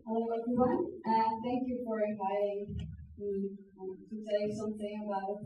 Hello everyone, thank you for inviting me to say something about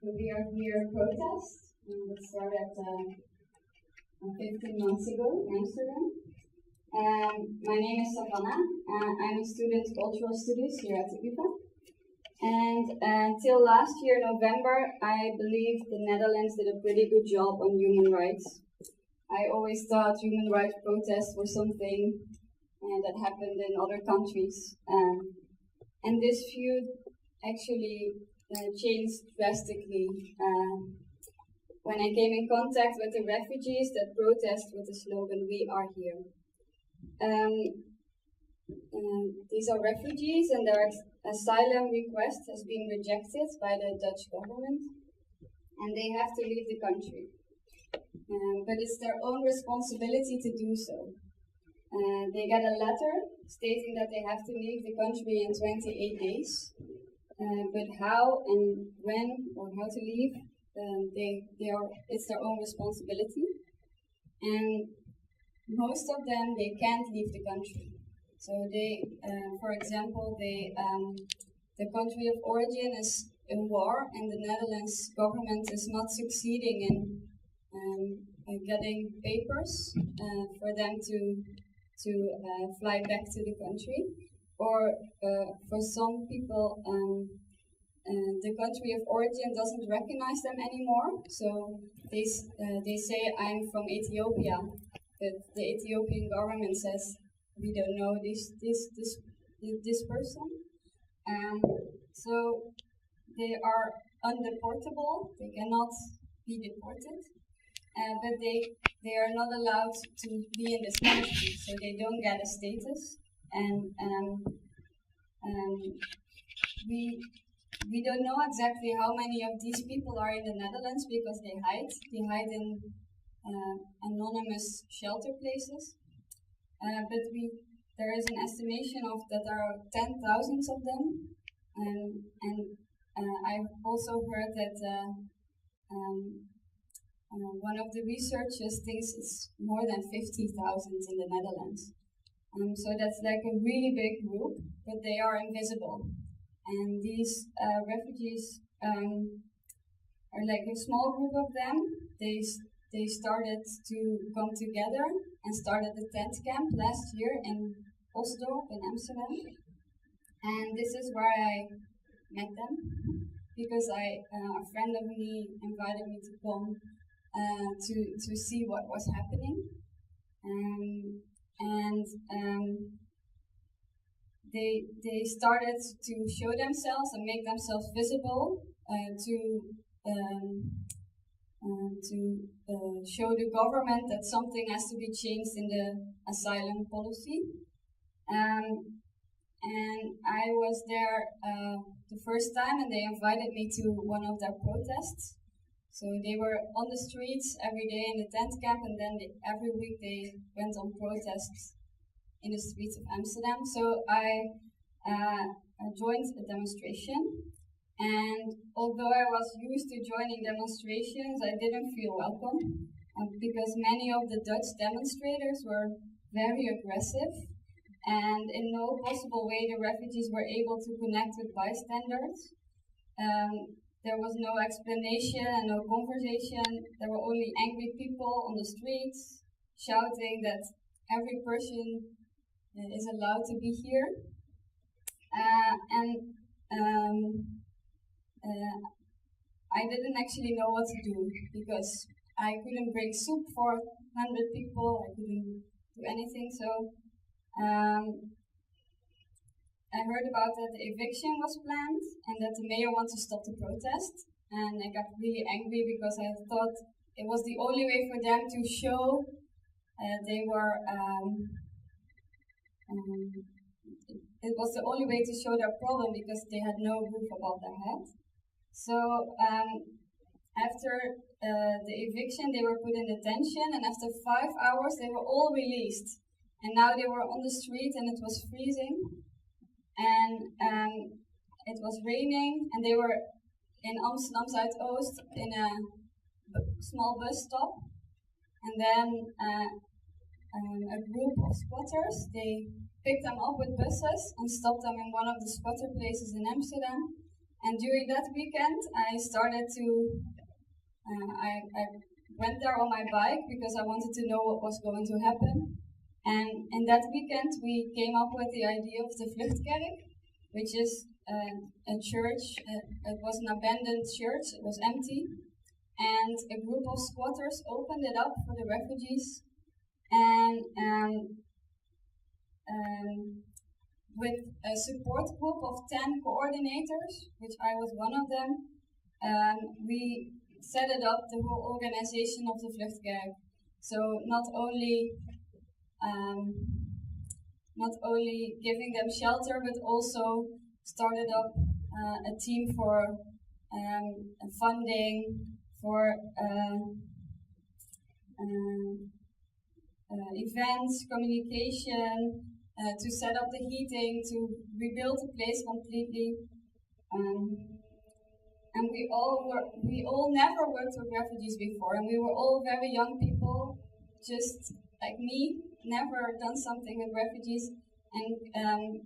the We Are Here protest that started 15 months ago in Amsterdam. My name is Savannah, I'm a student of cultural studies here at the UvA. And until last year, November, I believe the Netherlands did a pretty good job on human rights. I always thought human rights protests were something that happened in other countries. And this view actually changed drastically when I came in contact with the refugees that protest with the slogan, "We are here." These are refugees and their asylum request has been rejected by the Dutch government and they have to leave the country. But it's their own responsibility to do so. They get a letter stating that they have to leave the country in 28 days, but how and when or how to leave, it's their own responsibility. And most of them, they can't leave the country. So they, for example, the country of origin is in war, and the Netherlands government is not succeeding in getting papers for them to fly back to the country, or for some people, the country of origin doesn't recognize them anymore. So they say, "I'm from Ethiopia," but the Ethiopian government says, "We don't know this person." So they are undeportable. They cannot be deported, but they are not allowed to be in this country, so they don't get a status. And we don't know exactly how many of these people are in the Netherlands because they hide. They hide in anonymous shelter places. But there is an estimation of that there are 10,000 of them. And I've also heard that one of the researchers thinks it's more than 50,000 in the Netherlands. So that's like a really big group, but they are invisible. And these refugees are like a small group of them. They started to come together and started the tent camp last year in Oslo, in Amsterdam. And this is where I met them, because a friend of me invited me to come to see what was happening. They started to show themselves and make themselves visible to show the government that something has to be changed in the asylum policy. And I was there the first time, and they invited me to one of their protests. So they were on the streets every day in the tent camp, and then every week they went on protests in the streets of Amsterdam. So I joined a demonstration, and although I was used to joining demonstrations, I didn't feel welcome because many of the Dutch demonstrators were very aggressive, and in no possible way the refugees were able to connect with bystanders. There was no explanation and no conversation. There were only angry people on the streets shouting that every person is allowed to be here. I didn't actually know what to do because I couldn't bring soup for 100 people. I couldn't do anything. So I heard about that the eviction was planned and that the mayor wanted to stop the protest. And I got really angry because I thought it was the only way for them to show they were. It was the only way to show their problem because they had no roof above their head. So after the eviction, they were put in detention, and after 5 hours, they were all released. And now they were on the street, and it was freezing, and it was raining, and they were in Amsterdam Zuidoost in a small bus stop. And then a group of squatters, they picked them up with buses and stopped them in one of the squatter places in Amsterdam. And during that weekend, I started to, I went there on my bike because I wanted to know what was going to happen. And in that weekend, we came up with the idea of the Vluchtkerk, which is a church. It was an abandoned church. It was empty. And a group of squatters opened it up for the refugees. And with a support group of 10 coordinators, which I was one of them, we set it up, the whole organization of the Vluchtkerk. So not only giving them shelter, but also started up a team for funding, for events, communication, to set up the heating, to rebuild the place completely. And we all never worked with refugees before, and we were all very young people, just like me, never done something with refugees, and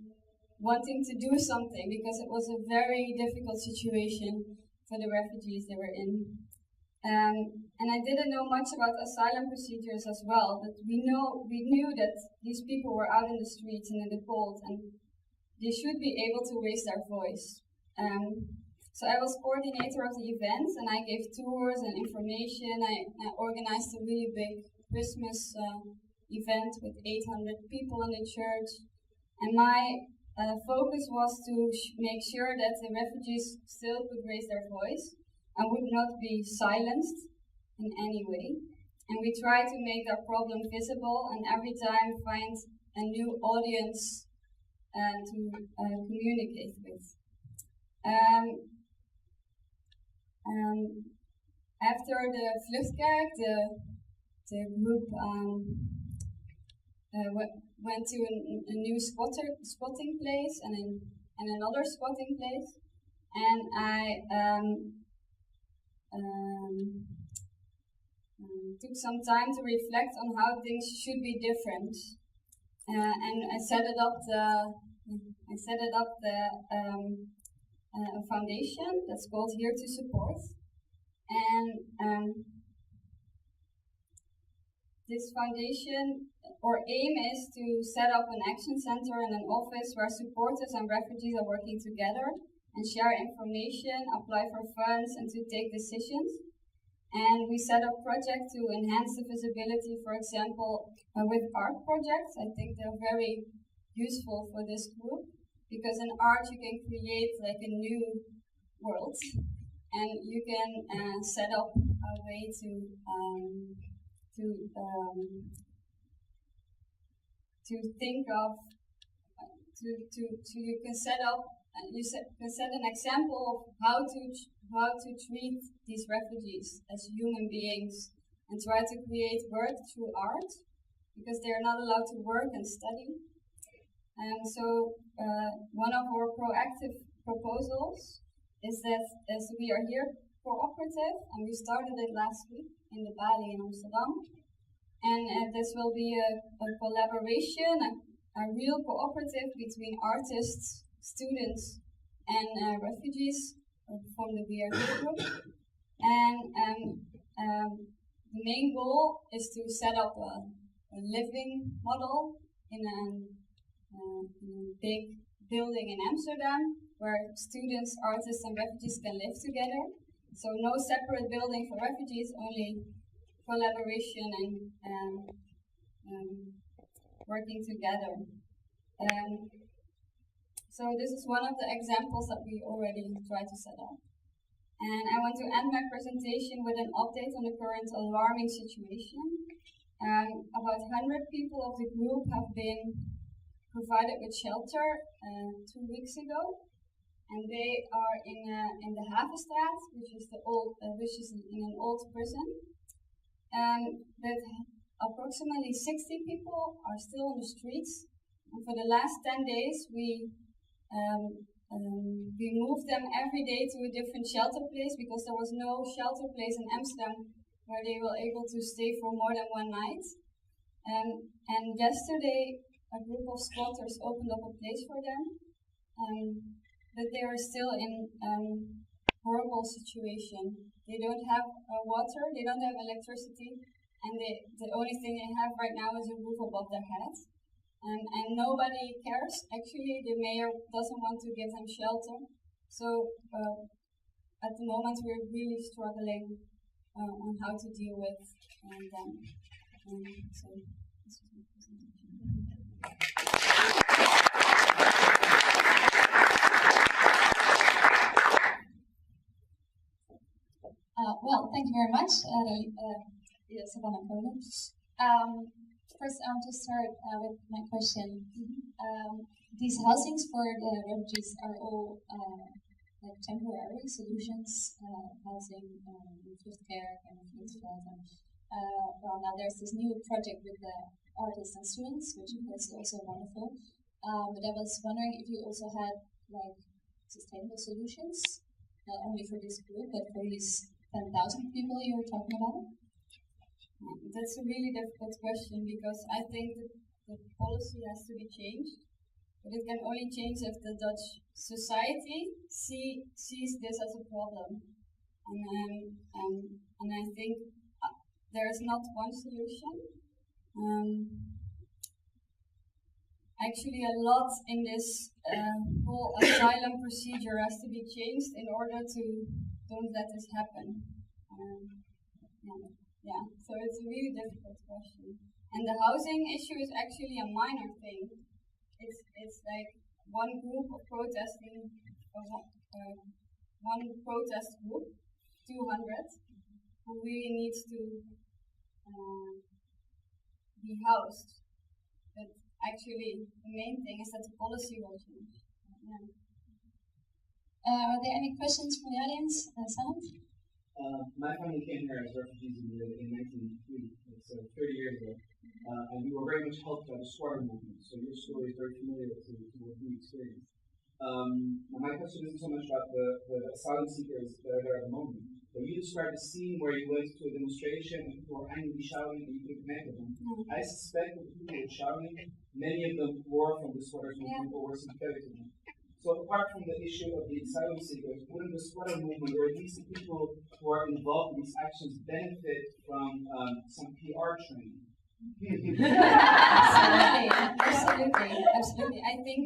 wanting to do something because it was a very difficult situation for the refugees they were in. And I didn't know much about asylum procedures as well, but we knew that these people were out in the streets and in the cold, and they should be able to raise their voice. So I was coordinator of the events, and I gave tours and information. I organized a really big Christmas event with 800 people in the church, and my focus was to make sure that the refugees still could raise their voice and would not be silenced in any way. And we try to make their problem visible and every time find a new audience to communicate with. After the Vluchtkerk, the group went to a new spotting place and another spotting place, and I took some time to reflect on how things should be different, and I set it up a foundation that's called Here to Support, and this foundation, or aim, is to set up an action center and an office where supporters and refugees are working together and share information, apply for funds, and to take decisions. And we set up projects to enhance the visibility, for example, with art projects. I think they're very useful for this group, because in art you can create like a new world, and you can set up a way to think of, you can set up, can set an example of how to treat these refugees as human beings, and try to create work through art, because they are not allowed to work and study. And so one of our proactive proposals is that as we are here cooperative, and we started it last week in the Bali in Amsterdam, and this will be a collaboration, a real cooperative between artists, students, and refugees from the We Are Here group. And the main goal is to set up a living model in a big building in Amsterdam, where students, artists, and refugees can live together. So no separate building for refugees, only collaboration and working together. So this is one of the examples that we already tried to set up. And I want to end my presentation with an update on the current alarming situation. About 100 people of the group have been provided with shelter 2 weeks ago, and they are in the Havenstraat, which is in an old prison. But approximately 60 people are still on the streets, and for the last 10 days we moved them every day to a different shelter place, because there was no shelter place in Amsterdam where they were able to stay for more than one night. And yesterday a group of squatters opened up a place for them, but they are still in horrible situation. They don't have water, they don't have electricity, and the only thing they have right now is a roof above their heads. And nobody cares. Actually, the mayor doesn't want to give them shelter. So at the moment, we're really struggling on how to deal with them. So this is my presentation. Well, thank you very much, Savannah Poland. First, I want to start with my question. These housings for the refugees are all like temporary solutions, housing, Vluchtkerk and Vluchtveld. Well, now there's this new project with the artists and students, which is also wonderful. But I was wondering if you also had like sustainable solutions, not only for this group, but for these 10,000 people you were talking about? That's a really difficult question because I think that the policy has to be changed, but it can only change if the Dutch society sees this as a problem. And I think there is not one solution. Actually, a lot in this whole asylum procedure has to be changed in order to don't let this happen. Yeah, so it's a really difficult question. And the housing issue is actually a minor thing. It's like one group of protesting, one protest group, 200, who really needs to be housed. But actually, the main thing is that the policy will change. Yeah. Are there any questions from the audience? Sound? My family came here as refugees in 1983, so 30 years ago, and we were very much helped by the squatter movement. So your story is very familiar to what we experienced. Now my question isn't so much about the asylum seekers that are there at the moment, but you described a scene where you went to a demonstration and people were angrily shouting and you couldn't connect with them. I suspect that the people who were shouting, many of them were from the squatters movement or were sympathetic to them. So apart from the issue of the asylum seekers, wouldn't the squatter movement or at least the people who are involved in these actions benefit from some PR training? Absolutely. I think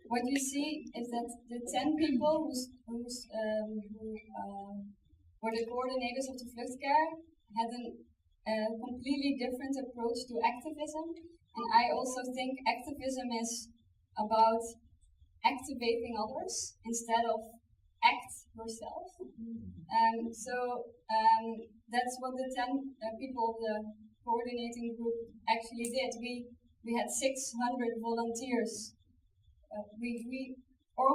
what you see is that the 10 people who were the coordinators of the Vluchtkerk had a completely different approach to activism, and I also think activism is about activating others instead of act yourself. That's what the 10 people of the coordinating group actually did. We had 600 volunteers. Our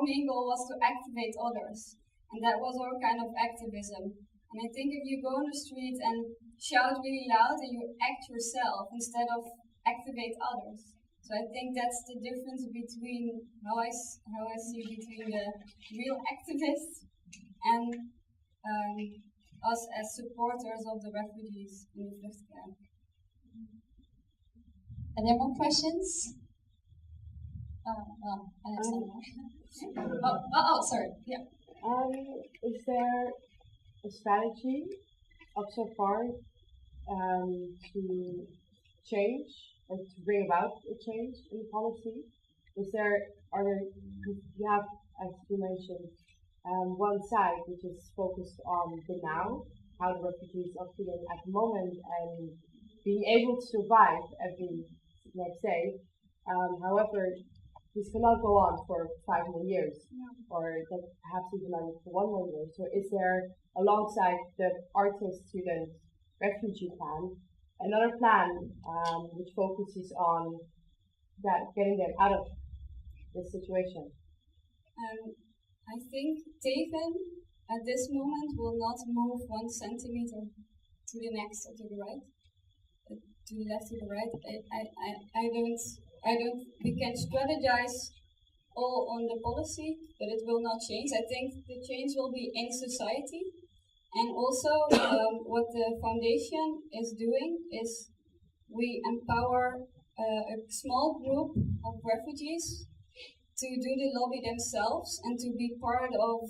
main goal was to activate others, and that was our kind of activism. And I think if you go on the street and shout really loud and you act yourself instead of activate others. So I think that's the difference between how I see between the real activists and us as supporters of the refugees in the Vluchtkerk. Are there more questions? Well, I have some more. Sorry. Yeah. Is there a strategy up so far to change or to bring about a change in the policy? You have, as you mentioned, one side which is focused on the now, how the refugees are feeling at the moment and being able to survive every next day. However, this cannot go on for 5 more years, or perhaps even for 1 more year. So is there, alongside the artist, student, refugee plan, another plan which focuses on getting them out of this situation? I think Teven at this moment will not move 1 centimeter to the next or to the right, to the left or the right. I don't. We can strategize all on the policy, but it will not change. I think the change will be in society. And also, what the foundation is doing is we empower a small group of refugees to do the lobby themselves and to be part of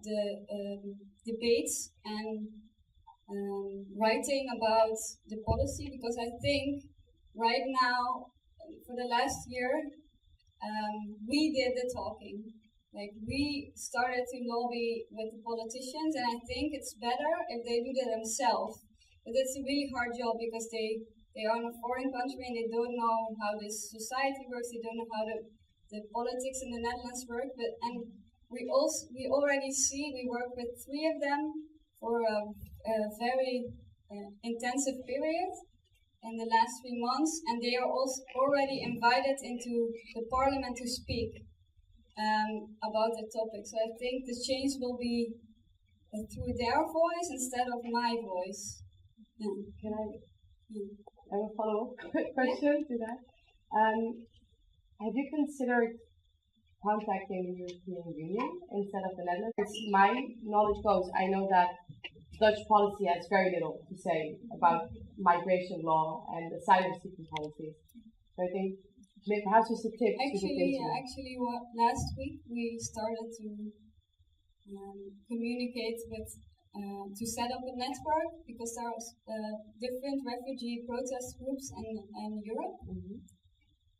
the debates and writing about the policy, because I think right now, for the last year, we did the talking. Like, we started to lobby with the politicians, and I think it's better if they do that themselves. But it's a really hard job because they are in a foreign country and they don't know how this society works. They don't know how the politics in the Netherlands work. We already see, we work with 3 of them for a very intensive period in the last 3 months, and they are also already invited into the parliament to speak about the topic. So I think the change will be through their voice instead of my voice. Yeah. Can I have a follow-up question to that? Have you considered contacting the European Union instead of the Netherlands? As my knowledge goes, I know that Dutch policy has very little to say about migration law and asylum seeking policies. So I think perhaps just a tip to look into. Actually, last week we started to communicate with, to set up a network, because there are different refugee protest groups in Europe. Mm-hmm.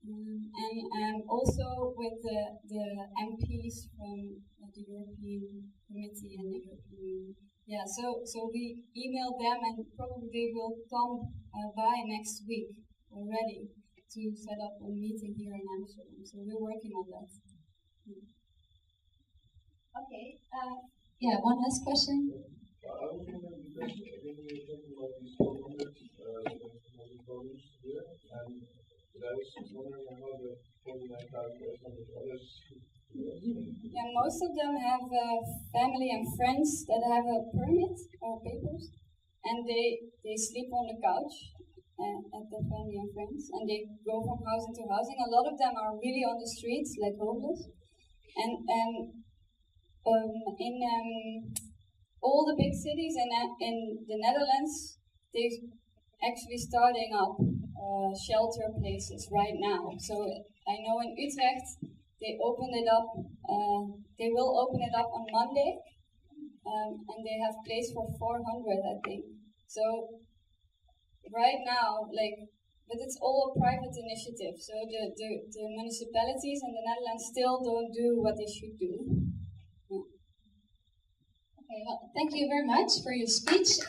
And also with the MPs from the European Committee and the European Union. Yeah, so we emailed them, and probably they will come by next week already to set up a meeting here in Amsterdam. So we're working on that. Okay. Yeah, one last question. I was wondering, because I think we were talking about these 400 volumes here, but I was just wondering how the 49,800 others. Yeah, most of them have family and friends that have a permit or papers, and they sleep on the couch at their family and friends, and they go from housing to housing. A lot of them are really on the streets, like homeless, and in all the big cities in the Netherlands, they're actually starting up shelter places right now. So I know in Utrecht, they opened it up. They will open it up on Monday, and they have place for 400, I think. So right now, but it's all a private initiative. So the municipalities in the Netherlands still don't do what they should do. Okay, well, thank you very much for your speech.